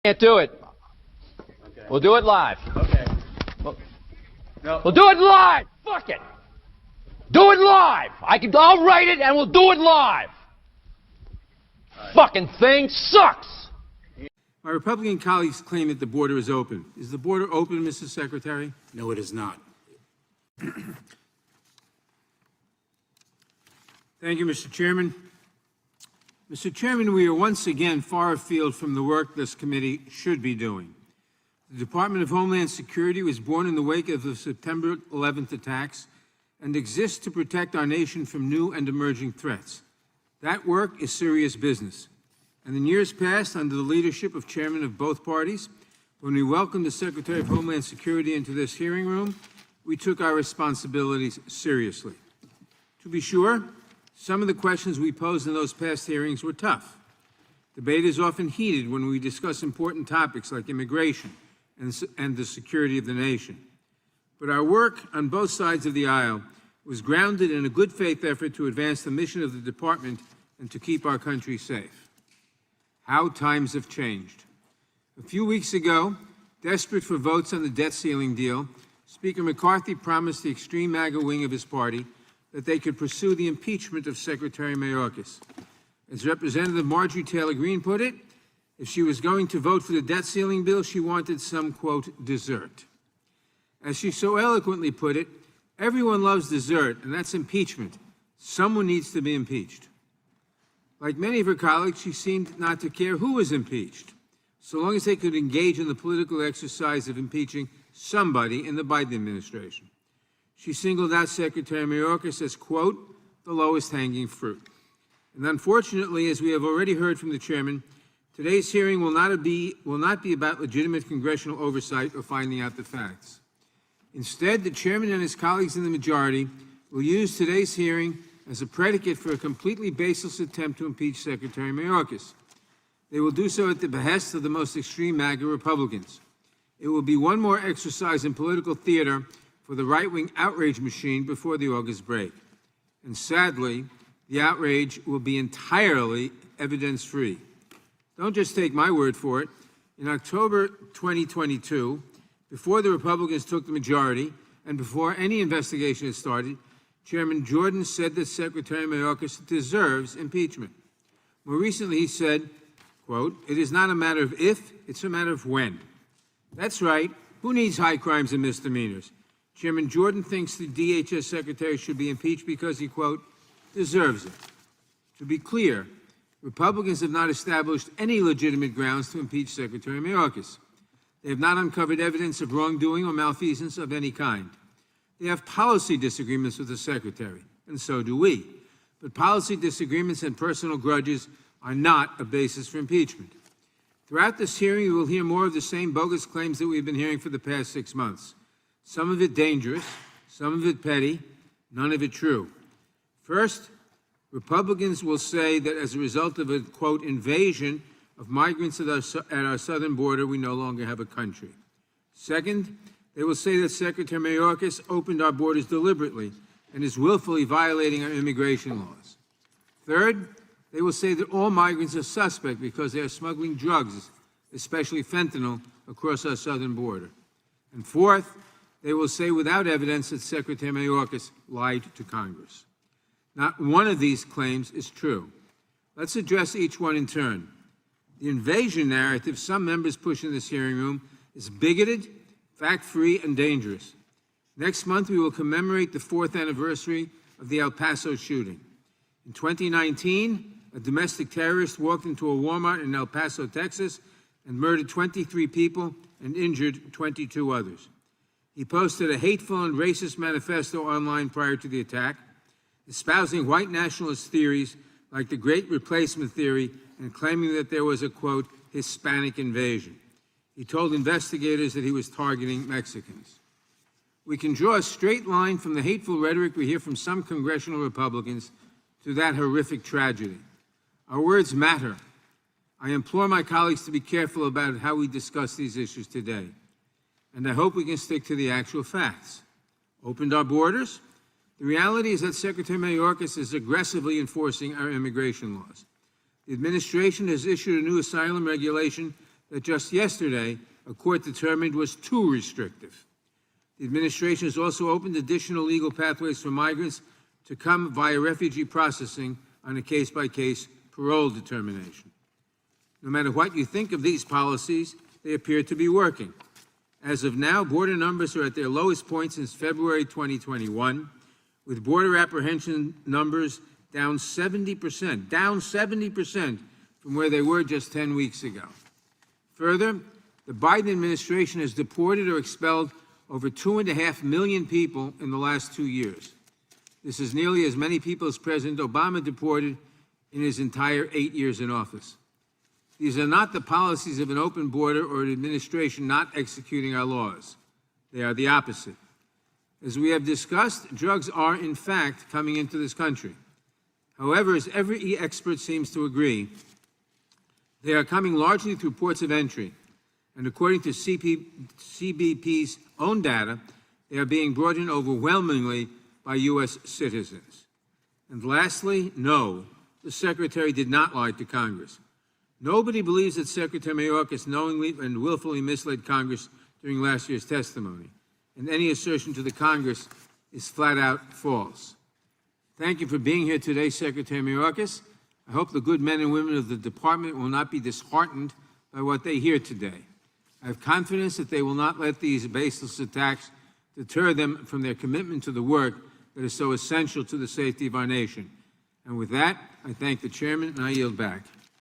Can't do it. Okay. We'll do it live. Okay. No. We'll do it live. Fuck it. Do it live. I'll write it and we'll do it live. Right. Fucking thing sucks. My Republican colleagues claim that the border is open. Is the border open, Mr. Secretary? No, it is not. Thank you, Mr. Chairman. Mr. Chairman, we are once again far afield from the work this committee should be doing. The Department of Homeland Security was born in the wake of the September 11th attacks and exists to protect our nation from new and emerging threats. That work is serious business. And in years past, under the leadership of chairmen of both parties, when we welcomed the Secretary of Homeland Security into this hearing room, we took our responsibilities seriously. To be sure, some of the questions we posed in those past hearings were tough. Debate is often heated when we discuss important topics like immigration and the security of the nation. But our work on both sides of the aisle was grounded in a good faith effort to advance the mission of the department and to keep our country safe. How times have changed. A few weeks ago, desperate for votes on the debt ceiling deal, Speaker McCarthy promised the extreme MAGA wing of his party that they could pursue the impeachment of Secretary Mayorkas. As Representative Marjorie Taylor Greene put it, if she was going to vote for the debt ceiling bill, she wanted some, quote, dessert. As she so eloquently put it, everyone loves dessert, and that's impeachment. Someone needs to be impeached. Like many of her colleagues, she seemed not to care who was impeached, so long as they could engage in the political exercise of impeaching somebody in the Biden administration. She singled out Secretary Mayorkas as, quote, the lowest hanging fruit. And unfortunately, as we have already heard from the chairman, today's hearing will not be about legitimate congressional oversight or finding out the facts. Instead, the chairman and his colleagues in the majority will use today's hearing as a predicate for a completely baseless attempt to impeach Secretary Mayorkas. They will do so at the behest of the most extreme MAGA Republicans. It will be one more exercise in political theater for the right-wing outrage machine before the August break. And sadly, the outrage will be entirely evidence-free. Don't just take my word for it. In October 2022, before the Republicans took the majority and before any investigation had started, Chairman Jordan said that Secretary Mayorkas deserves impeachment. More recently, he said, quote, it is not a matter of if, it's a matter of when. That's right. Who needs high crimes and misdemeanors? Chairman Jordan thinks the DHS Secretary should be impeached because he, quote, deserves it. To be clear, Republicans have not established any legitimate grounds to impeach Secretary Mayorkas. They have not uncovered evidence of wrongdoing or malfeasance of any kind. They have policy disagreements with the Secretary, and so do we. But policy disagreements and personal grudges are not a basis for impeachment. Throughout this hearing, you will hear more of the same bogus claims that we've been hearing for the past 6 months. Some of it dangerous, some of it petty, none of it true. First, Republicans will say that as a result of a, quote, invasion of migrants at our southern border, we no longer have a country. Second, they will say that Secretary Mayorkas opened our borders deliberately and is willfully violating our immigration laws. Third, they will say that all migrants are suspect because they are smuggling drugs, especially fentanyl, across our southern border. And fourth, they will say without evidence that Secretary Mayorkas lied to Congress. Not one of these claims is true. Let's address each one in turn. The invasion narrative some members push in this hearing room is bigoted, fact-free, and dangerous. Next month, we will commemorate the 4th anniversary of the El Paso shooting. In 2019, a domestic terrorist walked into a Walmart in El Paso, Texas, and murdered 23 people and injured 22 others. He posted a hateful and racist manifesto online prior to the attack, espousing white nationalist theories like the Great Replacement theory and claiming that there was a, quote, Hispanic invasion. He told investigators that he was targeting Mexicans. We can draw a straight line from the hateful rhetoric we hear from some congressional Republicans to that horrific tragedy. Our words matter. I implore my colleagues to be careful about how we discuss these issues today. And I hope we can stick to the actual facts. Opened our borders? The reality is that Secretary Mayorkas is aggressively enforcing our immigration laws. The administration has issued a new asylum regulation that just yesterday a court determined was too restrictive. The administration has also opened additional legal pathways for migrants to come via refugee processing on a case-by-case parole determination. No matter what you think of these policies, they appear to be working. As of now, border numbers are at their lowest point since February 2021, with border apprehension numbers down 70% from where they were just 10 weeks ago. Further, the Biden administration has deported or expelled over 2.5 million people in the last 2 years. This is nearly as many people as President Obama deported in his entire 8 years in office. These are not the policies of an open border or an administration not executing our laws. They are the opposite. As we have discussed, drugs are, in fact, coming into this country. However, as every expert seems to agree, they are coming largely through ports of entry. And according to CBP's own data, they are being brought in overwhelmingly by U.S. citizens. And lastly, no, the Secretary did not lie to Congress. Nobody believes that Secretary Mayorkas knowingly and willfully misled Congress during last year's testimony, and any assertion to the Congress is flat out false. Thank you for being here today, Secretary Mayorkas. I hope the good men and women of the department will not be disheartened by what they hear today. I have confidence that they will not let these baseless attacks deter them from their commitment to the work that is so essential to the safety of our nation. And with that, I thank the chairman and I yield back.